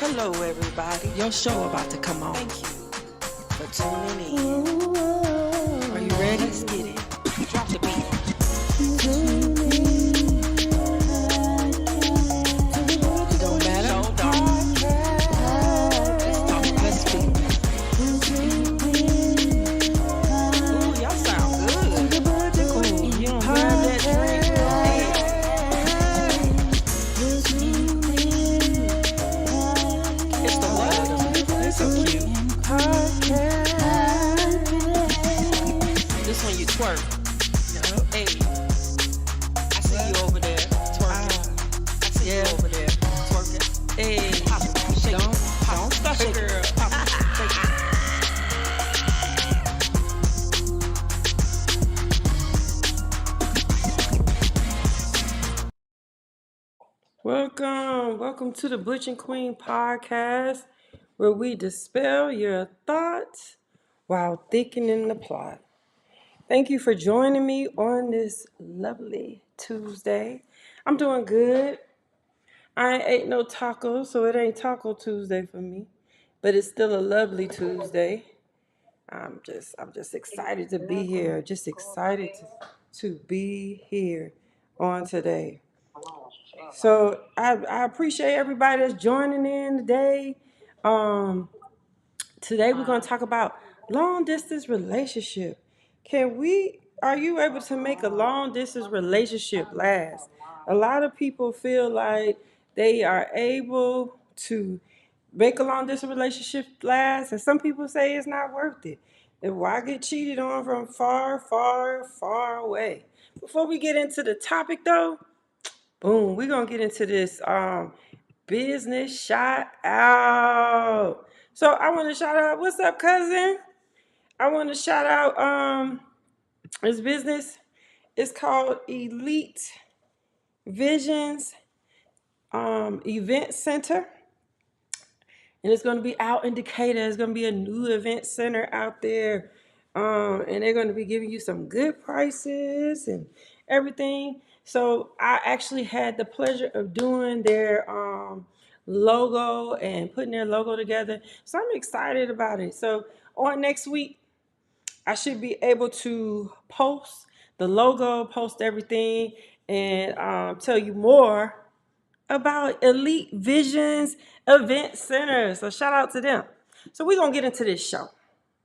Hello, everybody. Your show about to come on. Thank you for tuning in. Are you ready? Let's get it. Drop the beat. It don't matter. Show don't. Let's talk. Let's speak. Ooh, y'all sound good. Cool. You don't grab that drink real big. It's the what? They're so cute. This one you twerk. Yup. Hey, I see you over there twerking. I see you over there twerking. Hey, pop it, shake Don't it, pop stop shake it, girl. Pop it, shake it. Welcome to the Butch and Queen podcast, where we dispel your thoughts while thinking in the plot. Thank you for joining me on this lovely Tuesday. I'm doing good. I ain't ate no tacos, so it ain't Taco Tuesday for me, but it's still a lovely Tuesday. I'm just excited to be here. Just excited to be here on today. So I appreciate everybody that's joining in today. Um, Today we're going to talk about long distance relationship. Are you able to make a long distance relationship last? A lot of people feel like they are able to make a long distance relationship last, and some people say it's not worth it. And why get cheated on from far away? Before we get into the topic though, boom, we're gonna get into this business shout out. So I want to shout out, what's up, cousin? I want to shout out this business. It's called Elite Visions Event Center. And it's going to be out in Decatur. It's going to be a new event center out there. And they're going to be giving you some good prices and everything. So I actually had the pleasure of doing their logo and putting their logo together. So I'm excited about it. So on next week, I should be able to post the logo, post everything, and tell you more about Elite Visions Event Center. So shout out to them. So we're going to get into this show,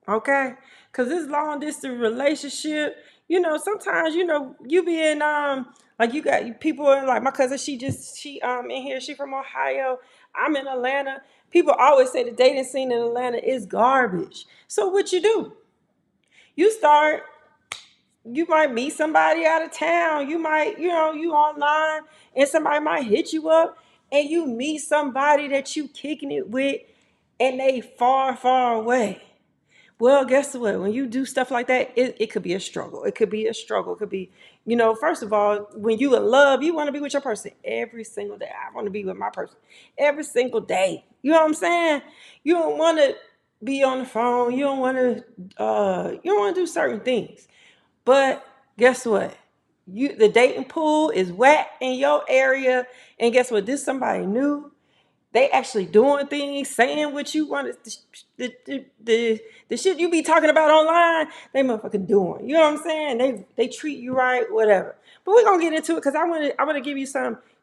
okay? Because this long distance relationship, sometimes, you be in, like you got people in, like my cousin, she in here, she from Ohio. I'm in Atlanta. People always say the dating scene in Atlanta is garbage. So what you do? You might meet somebody out of town. You might, you online and somebody might hit you up and you meet somebody that you kicking it with and they far away. Well, guess what? When you do stuff like that, it could be a struggle. It could be a struggle. It could be, first of all, when you in love, you want to be with your person every single day. I want to be with my person every single day. You know what I'm saying? You don't want to be on the phone. You don't want to do certain things. But guess what? The dating pool is wet in your area, and guess what? This somebody new. They actually doing things, saying what you want. The shit you be talking about online, they motherfucking doing. You know what I'm saying? They treat you right, whatever. But we're gonna get into it because I want to give you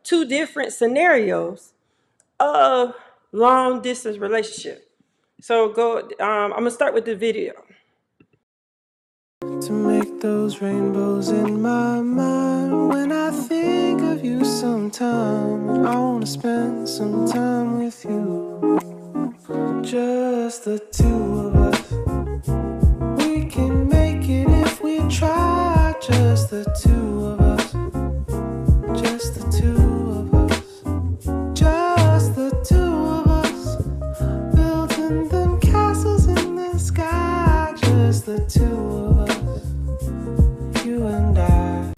two different scenarios of long distance relationship. So I'm gonna start with the video. To make those rainbows in my mind when I think of you sometime. I wanna spend some time with you, just the two of us. We can make it if we try, just the two of us. Just the two of us. Just the two of us. Building them castles in the sky, just the two of us. You and I.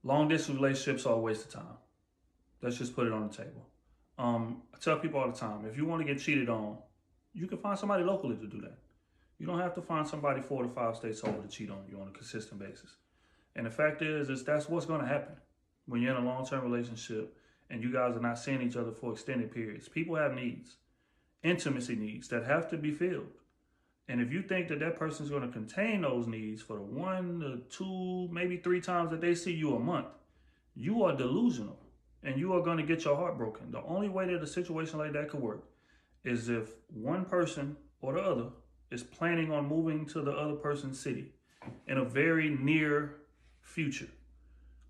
Long distance relationships are a waste of time. Let's just put it on the table. I tell people all the time, if you want to get cheated on, you can find somebody locally to do that. You don't have to find somebody 4 to 5 states over to cheat on you on a consistent basis. And the fact is that's what's going to happen when you're in a long-term relationship and you guys are not seeing each other for extended periods. People have needs, intimacy needs that have to be filled. And if you think that that person's going to contain those needs for the 1 to 2, maybe 3 times that they see you a month, you are delusional and you are going to get your heart broken. The only way that a situation like that could work is if one person or the other is planning on moving to the other person's city in a very near future.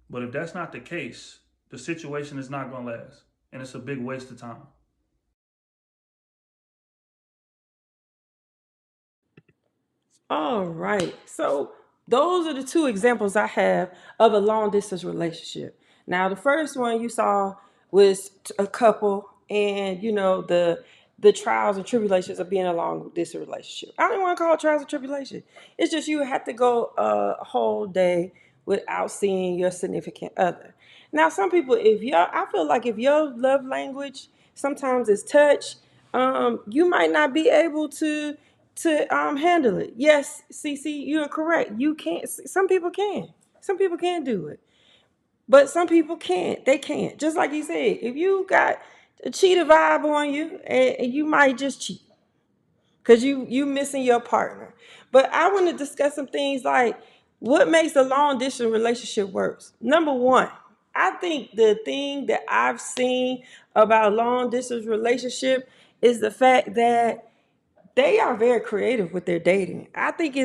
But if that's not the case, the situation is not going to last and it's a big waste of time. All right. So those are the two examples I have of a long distance relationship. Now, the first one you saw was a couple, and the trials and tribulations of being a long distance relationship. I don't want to call it trials and tribulations. It's just you have to go a whole day without seeing your significant other. Now, some people, I feel like if your love language sometimes is touch, you might not be able to handle it. Yes, CC, you're correct. You can't. Some people can. Some people can do it, but some people can't. They can't. Just like you said, if you got a cheater vibe on you, and you might just cheat because you missing your partner. But I want to discuss some things like what makes a long distance relationship worse. Number one, I think the thing that I've seen about a long distance relationship is the fact that they are very creative with their dating. I think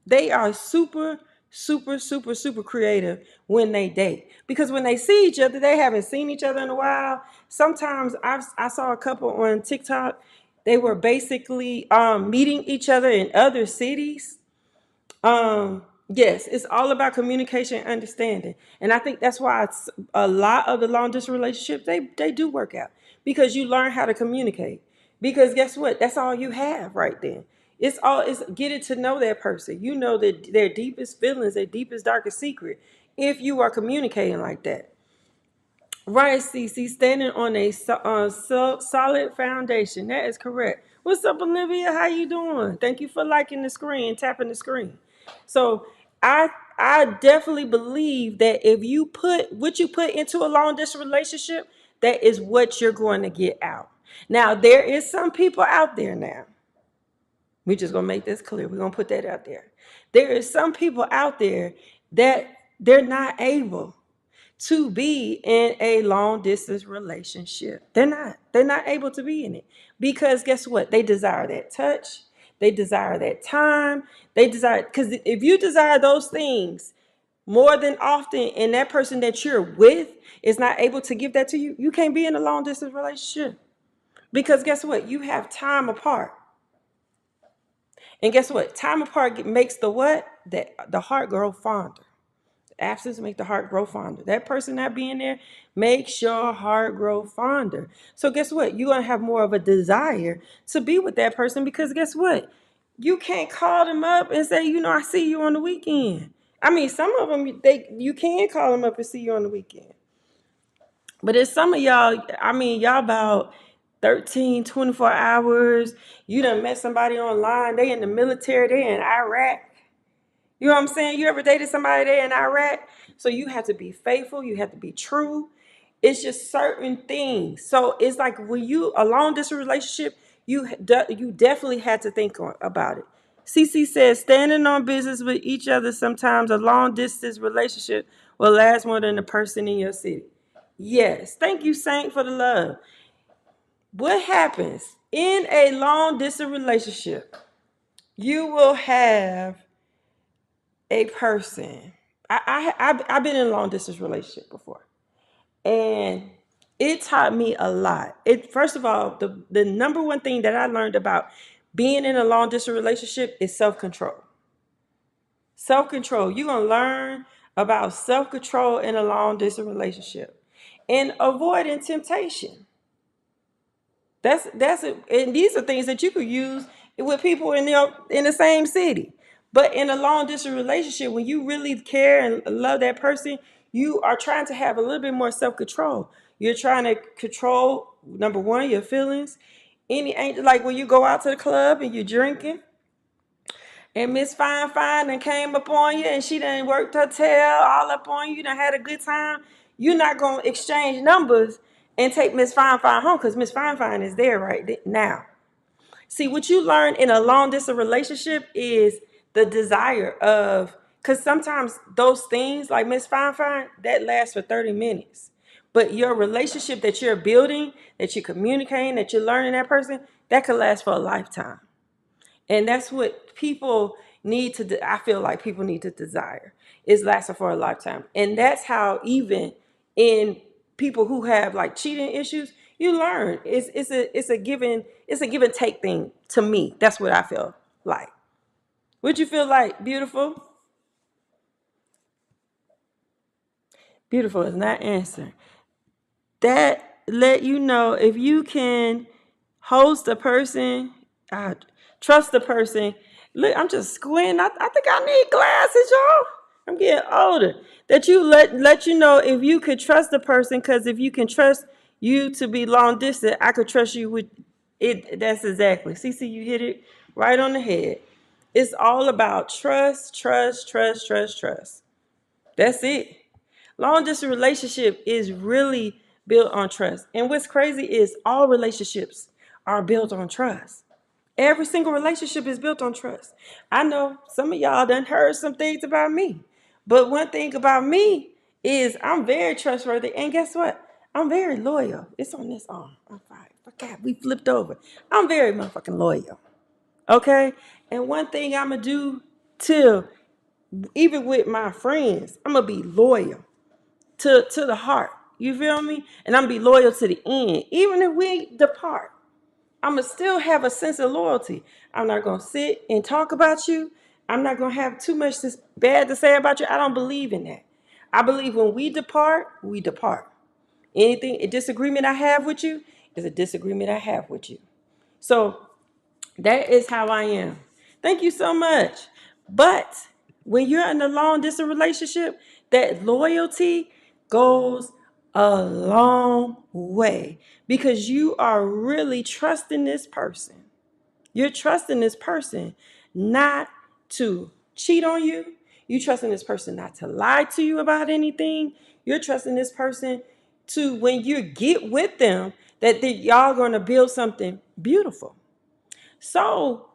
they are super, super, super, super creative when they date. Because when they see each other, they haven't seen each other in a while. Sometimes I saw a couple on TikTok. They were basically meeting each other in other cities. Yes, it's all about communication and understanding. And I think that's why a lot of the long distance relationships, they do work out because you learn how to communicate. Because guess what? That's all you have right then. It's getting to know that person. You know that their deepest feelings, their deepest, darkest secret, if you are communicating like that. Right, CC, standing on a solid foundation. That is correct. What's up, Olivia? How you doing? Thank you for liking the screen, tapping the screen. So I I definitely believe that if you put what you put into a long distance relationship, that is what you're going to get out. Now, there is some people out there now. We're just gonna make this clear. We're gonna put that out there. There is some people out there that they're not able to be in a long distance relationship. They're not able to be in it because guess what? They desire that touch. They desire that time. They desire, because if you desire those things more than often and that person that you're with is not able to give that to you, you can't be in a long distance relationship. Because guess what? You have time apart. And guess what? Time apart makes the what? The heart grow fonder. Absence make the heart grow fonder. That person not being there makes your heart grow fonder. So guess what? You're gonna have more of a desire to be with that person because guess what? You can't call them up and say, I see you on the weekend. I mean, some of them you can call them up and see you on the weekend. But it's some of y'all, y'all about 13, 24 hours. You done met somebody online. They in the military. They in Iraq. You know what I'm saying? You ever dated somebody there in Iraq? So you have to be faithful. You have to be true. It's just certain things. So it's like when you a long distance relationship, you definitely had to think about it. CC says standing on business with each other. Sometimes a long distance relationship will last more than the person in your city. Yes. Thank you, Saint, for the love. What happens in a long distance relationship? You will have a person. I've been in a long distance relationship before, and it taught me a lot. First of all, the number one thing that I learned about being in a long distance relationship is self-control. Self-control. You're gonna learn about self-control in a long distance relationship and avoiding temptation. That's it. And these are things that you could use with people in the same city. But in a long distance relationship, when you really care and love that person, you are trying to have a little bit more self-control. You're trying to control, number one, your feelings. Like when you go out to the club and you're drinking, and Miss Fine done came up on you and she done worked her tail all up on you, done had a good time. you're not going to exchange numbers and take Miss Fine Fine home because Miss Fine Fine is there right now. See, what you learn in a long distance relationship is the desire of, because sometimes those things like Miss Fine Fine, that lasts for 30 minutes. But your relationship that you're building, that you're communicating, that you're learning that person, that could last for a lifetime. And that's what people need to, I feel like people need to desire, is lasting for a lifetime. And that's how even in people who have like cheating issues, you learn. It's a give and take thing to me. That's what I feel like. What you feel like, beautiful? Beautiful is not answering. That let you know if you can host a person, trust the person. Look, I'm just squinting. I think I need glasses, y'all. I'm getting older. That you let you know if you could trust the person, because if you can trust you to be long distance, I could trust you with it. That's exactly. CC, you hit it right on the head. It's all about trust, trust, trust, trust, trust. That's it. Long distance relationship is really built on trust. And what's crazy is all relationships are built on trust. Every single relationship is built on trust. I know some of y'all done heard some things about me. But one thing about me is I'm very trustworthy. And guess what? I'm very loyal. It's on this arm. I'm fine. Forgot, we flipped over. I'm very motherfucking loyal. Okay? And one thing I'm going to do till, even with my friends, I'm going to be loyal to the heart. You feel me? And I'm going to be loyal to the end. Even if we depart, I'm going to still have a sense of loyalty. I'm not going to sit and talk about you. I'm not going to have too much bad to say about you. I don't believe in that. I believe when we depart, we depart. A disagreement I have with you is a disagreement I have with you. So that is how I am. Thank you so much. But when you're in a long distance relationship, that loyalty goes a long way because you are really trusting this person. You're trusting this person not to cheat on you. You're trusting this person not to lie to you about anything. You're trusting this person to, when you get with them, that y'all going to build something beautiful. So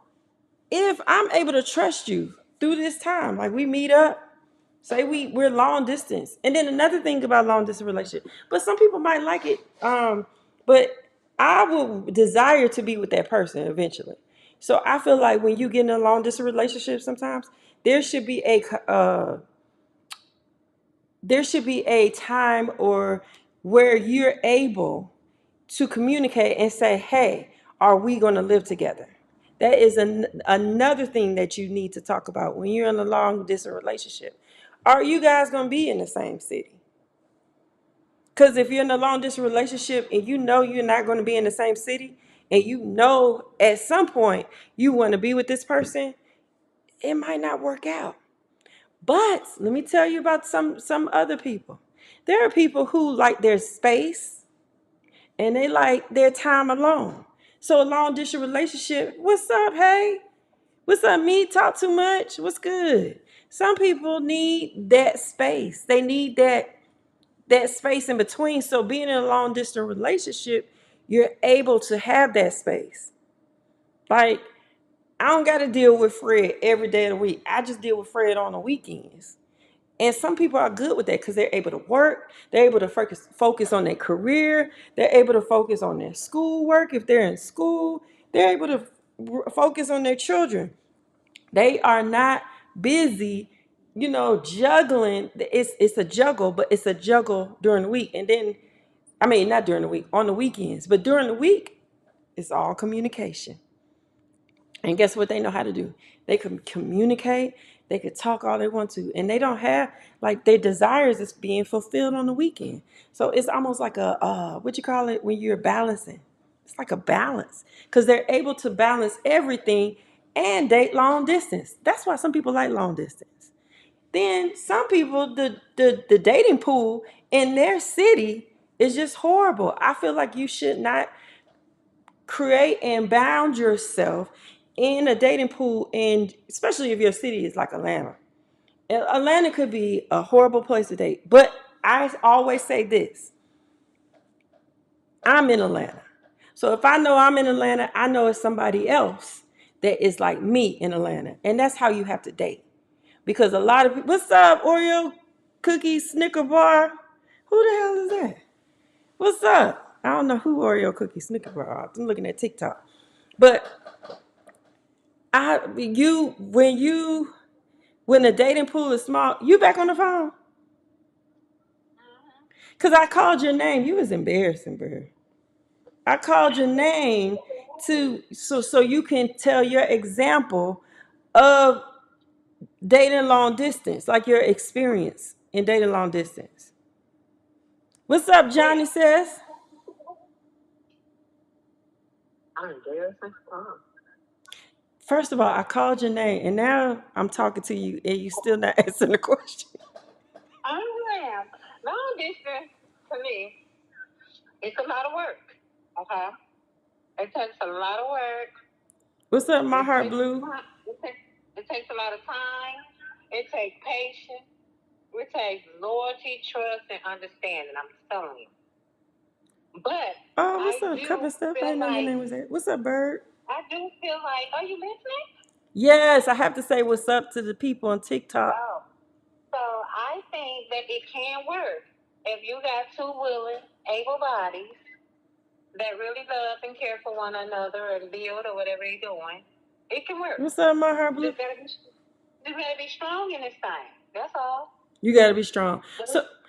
if I'm able to trust you through this time, like we meet up, say we're long distance. And then another thing about long distance relationship, but some people might like it. But I will desire to be with that person eventually. So I feel like when you get in a long distance relationship, sometimes there should be a time or where you're able to communicate and say, hey, are we going to live together? That is another thing that you need to talk about when you're in a long distance relationship. Are you guys going to be in the same city? Because if you're in a long distance relationship and you know you're not going to be in the same city, and you know at some point you want to be with this person, it might not work out. But let me tell you about some other people. There are people who like their space and they like their time alone. So a long distance relationship, what's up, hey? What's up, me? Talk too much? What's good? Some people need that space. They need that space in between. So being in a long distance relationship, you're able to have that space. Like, I don't got to deal with Fred every day of the week. I just deal with Fred on the weekends. And some people are good with that because they're able to work. They're able to focus on their career. They're able to focus on their schoolwork. If they're in school, they're able to focus on their children. They are not busy, juggling. It's a juggle, but it's a juggle during the week. And then, not during the week, on the weekends. But during the week, it's all communication. And guess what they know how to do? They can communicate. They could talk all they want to. And they don't have, like, their desires is being fulfilled on the weekend. So it's almost like what you call it when you're balancing. It's like a balance. Because they're able to balance everything and date long distance. That's why some people like long distance. Then some people, the dating pool in their city is just horrible. I feel like you should not create and bound yourself in a dating pool, and especially if your city is like Atlanta. Atlanta could be a horrible place to date, but I always say this. I'm in Atlanta. So if I know I'm in Atlanta, I know it's somebody else that is like me in Atlanta. And that's how you have to date. Because a lot of people, what's up, Oreo cookie Snicker bar? Who the hell is that? What's up? I don't know who Oreo cookie Snicker bar are. I'm looking at TikTok. But when the dating pool is small, you back on the phone? Cause I called your name. You was embarrassing, bro. I called your name so you can tell your example of dating long distance, like your experience in dating long distance. What's up, Johnny says? I'm embarrassing. Oh. First of all, I called your name, and now I'm talking to you, and you still not answering the question. I am. Long distance, to me, it's a lot of work. Okay? It takes a lot of work. What's up, my It heart takes, blue? it takes a lot of time. It takes patience. It takes loyalty, trust, and understanding. I'm telling you. But Oh, what's I up, do cup of stuff? I feel didn't know your like, name was there. What's up, Bird? are you listening? Yes, I have to say what's up to the people on TikTok. Oh. So I think that it can work if you got two willing, able bodies that really love and care for one another or build or whatever you're doing. It can work. What's up, my heart blue? Just gotta be strong in this thing. That's all. You gotta be strong.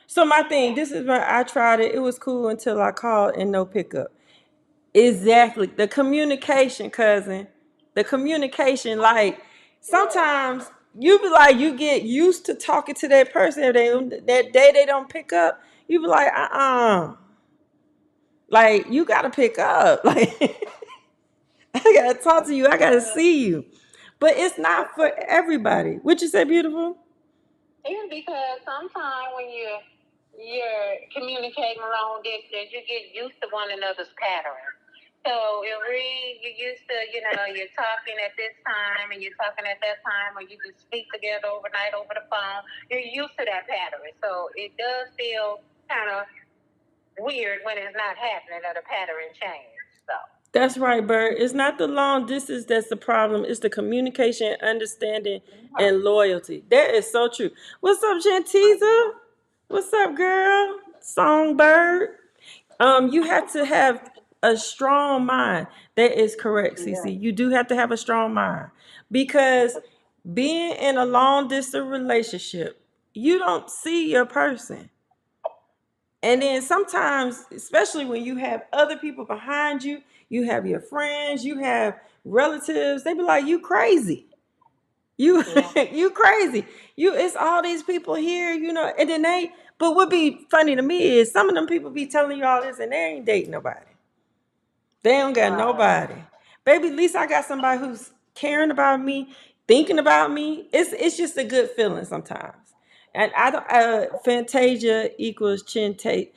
So my thing, this is where I tried it. It was cool until I called and no pickup. Exactly. The communication, cousin. The communication, like sometimes you be like, you get used to talking to that person. If that day they don't pick up, you be like, like you gotta pick up. Like I gotta talk to you. I gotta see you. But it's not for everybody. What you say, beautiful? It's because sometimes when you're communicating long distance, you get used to one another's patterns. So you're used to, you're talking at this time and you're talking at that time, or you just speak together overnight over the phone. You're used to that pattern. So it does feel kind of weird when it's not happening or the pattern changes. So That's right, Bird. It's not the long distance that's the problem. It's the communication, understanding, and loyalty. That is so true. What's up, Chantiza? What's up, girl? Songbird. You have to have a strong mind. That is correct, CC. You do have to have a strong mind because being in a long distance relationship, you don't see your person. And then sometimes, especially when you have other people behind you, you have your friends, you have relatives, they be like, you crazy. You you crazy. It's all these people here, and then but what be funny to me is some of them people be telling you all this and they ain't dating nobody. They don't got nobody. Baby, at least I got somebody who's caring about me, thinking about me. It's just a good feeling sometimes. And I don't Fantasia equals Chintate.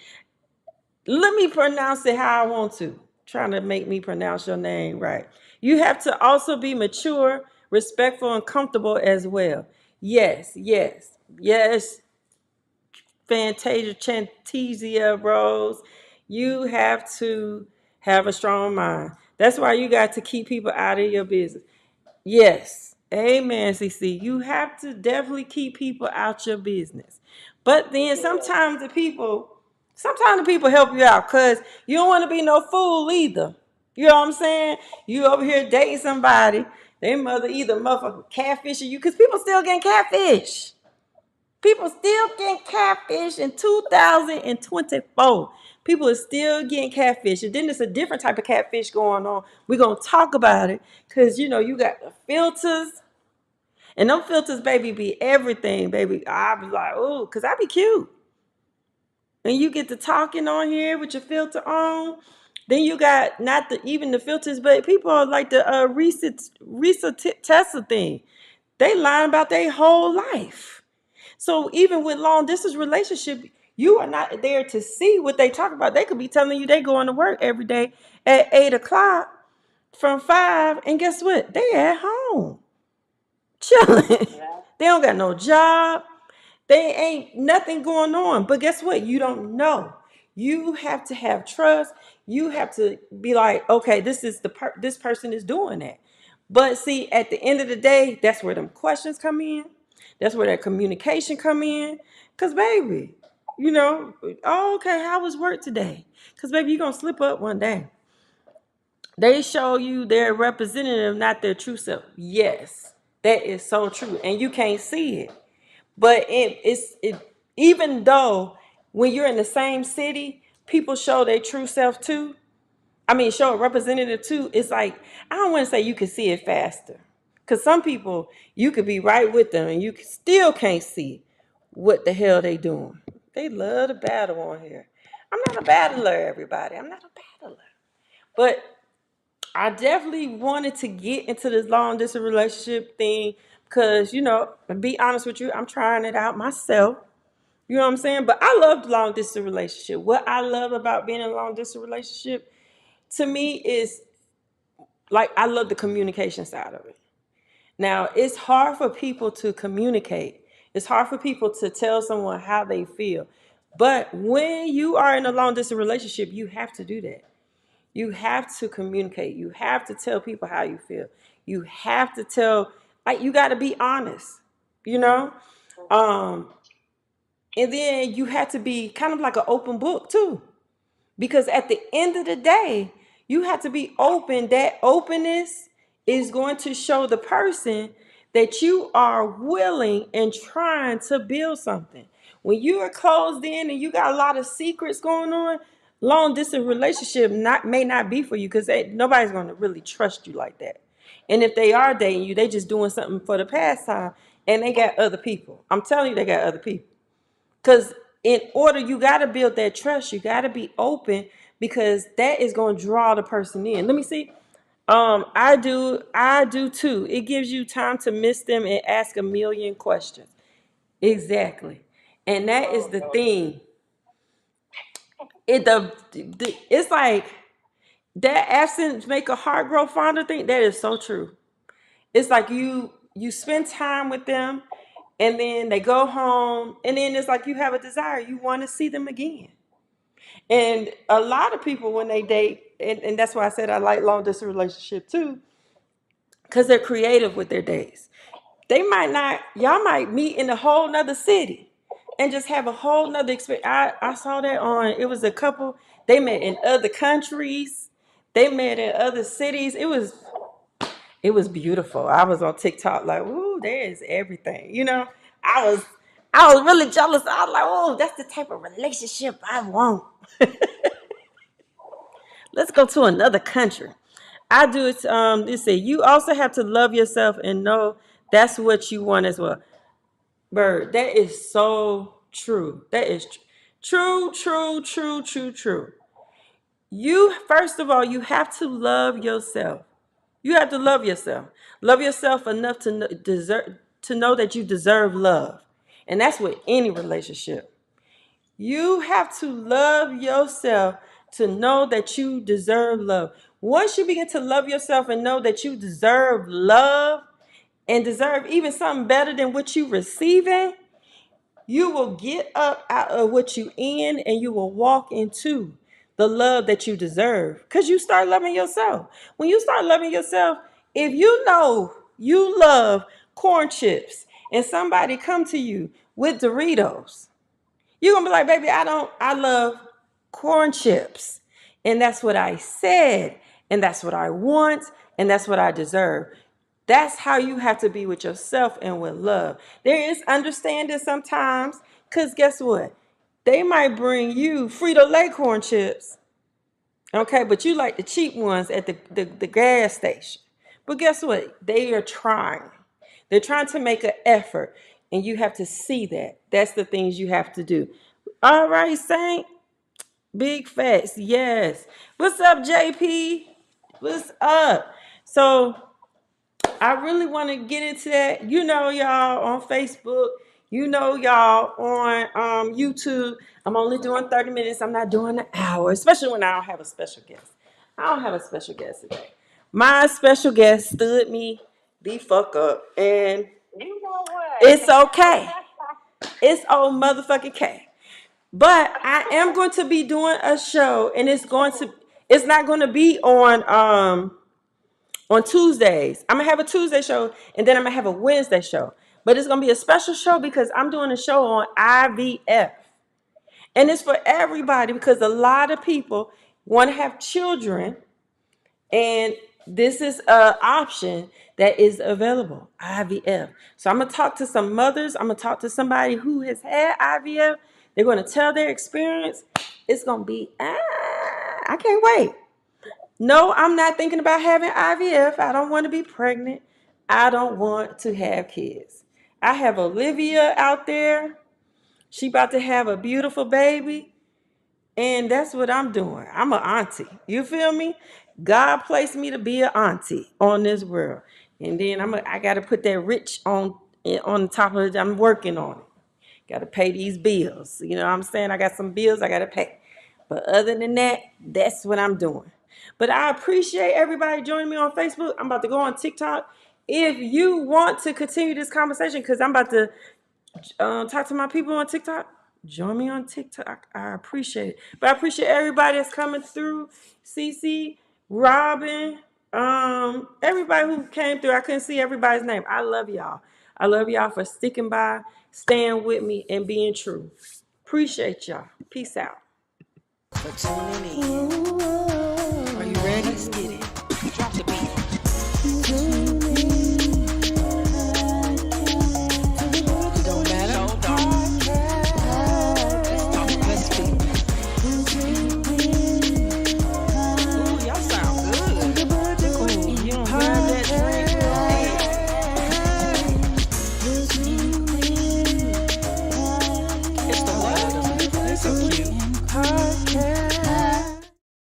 Let me pronounce it how I want to. Trying to make me pronounce your name right. You have to also be mature, respectful, and comfortable as well. Yes. Fantasia Chantesia Rose. You have to have a strong mind. That's why you got to keep people out of your business. Yes. Amen, CC. You have to definitely keep people out your business. But then sometimes the people help you out because you don't want to be no fool either. You know what I'm saying? You over here dating somebody, they mother either motherfucker catfishing you because people still getting catfish. People still getting catfish in 2024. People are still getting catfish. And then there's a different type of catfish going on. We're going to talk about it because, you got the filters. And them filters, baby, be everything, baby. I be like, oh, because I be cute. And you get to talking on here with your filter on. Then you got not even the filters, but people are like the Risa Tessa thing. They lying about their whole life. So even with long distance relationship, you are not there to see what they talk about. They could be telling you they going to work every day at 8:00 from 5, and guess what? They at home chilling. They don't got no job. They ain't nothing going on. But guess what? You don't know. You have to have trust. You have to be like, okay, this is this person is doing that. But see, at the end of the day, that's where them questions come in. That's where that communication come in. Cause baby, oh, okay, how was work today? Cause baby, you're gonna slip up one day. They show you their representative, not their true self. Yes, that is so true. And you can't see it. But even though when you're in the same city, people show their true self too. I mean, show a representative too. It's like, I don't want to say you can see it faster. Because some people, you could be right with them and you still can't see what the hell they doing. They love to battle on here. I'm not a battler, everybody. I'm not a battler. But I definitely wanted to get into this long distance relationship thing because, to be honest with you, I'm trying it out myself. You know what I'm saying? But I love the long distance relationship. What I love about being in a long distance relationship, to me, is like I love the communication side of it. Now, it's hard for people to communicate. It's hard for people to tell someone how they feel. But when you are in a long distance relationship, you have to do that. You have to communicate. You have to tell people how you feel. You have to tell, like, you got to be honest, you know? And then you have to be kind of like an open book too. Because at the end of the day, you have to be open. That openness is going to show the person that you are willing and trying to build something. When you are closed in and you got a lot of secrets going on, long distance relationship may not be for you because nobody's going to really trust you like that. And if they are dating you, they just doing something for the pastime and they got other people. I'm telling you, they got other people. Because in order, you got to build that trust. You got to be open because that is going to draw the person in. Let me see. I do too. It gives you time to miss them and ask a million questions. Exactly. And that is the thing. It's like that absence make a heart grow fonder thing. That is so true. It's like you spend time with them and then they go home and then it's like you have a desire. You want to see them again. And a lot of people when they date, and that's why I said I like long distance relationship too, because they're creative with their dates. Y'all might meet in a whole nother city and just have a whole nother experience. I saw that it was a couple, they met in other countries, they met in other cities. It was beautiful. I was on TikTok like, ooh, there is everything. I was really jealous. I was like, oh, that's the type of relationship I want. Let's go to another country. I do it. They say you also have to love yourself and know that's what you want as well. Bird, that is so true. That is true. True. You, first of all, you have to love yourself. You have to love yourself. Love yourself enough to know that you deserve love. And that's with any relationship. You have to love yourself to know that you deserve love. Once you begin to love yourself and know that you deserve love and deserve even something better than what you're receiving, you will get up out of what you in and you will walk into the love that you deserve because you start loving yourself. When you start loving yourself, if you know you love corn chips and somebody come to you with Doritos, you're going to be like, baby, I love corn chips. And that's what I said. And that's what I want. And that's what I deserve. That's how you have to be with yourself and with love. There is understanding sometimes, because guess what? They might bring you Frito-Lay corn chips, okay, but you like the cheap ones at the gas station. But guess what? They are trying. They're trying to make an effort, and you have to see that. That's the things you have to do. All right, Saint. Big facts, yes. What's up, JP? What's up? So I really want to get into that. Y'all on Facebook. Y'all on YouTube. I'm only doing 30 minutes. I'm not doing an hour, especially when I don't have a special guest. I don't have a special guest today. My special guest stood me the fuck up, and You know what? it's okay. It's old motherfucking K. But I am going to be doing a show, and it's not going to be on Tuesdays. I'm gonna have a Tuesday show, and then I'm gonna have a Wednesday show. But it's gonna be a special show because I'm doing a show on IVF. And it's for everybody because a lot of people want to have children, and this is an option that is available, IVF. So I'm going to talk to some mothers. I'm going to talk to somebody who has had IVF. They're going to tell their experience. It's going to be, I can't wait. No, I'm not thinking about having IVF. I don't want to be pregnant. I don't want to have kids. I have Olivia out there. She about to have a beautiful baby. And that's what I'm doing. I'm an auntie. You feel me? God placed me to be an auntie on this world. And then I got to put that rich on the top of it. I'm working on it. Got to pay these bills. You know what I'm saying? I got some bills I got to pay. But other than that, that's what I'm doing. But I appreciate everybody joining me on Facebook. I'm about to go on TikTok. If you want to continue this conversation, because I'm about to talk to my people on TikTok, join me on TikTok. I appreciate it. But I appreciate everybody that's coming through. CC, Robin, everybody who came through. I couldn't see everybody's name. I love y'all. I love y'all for sticking by, staying with me, and being true. Appreciate y'all. Peace out. For tuning in.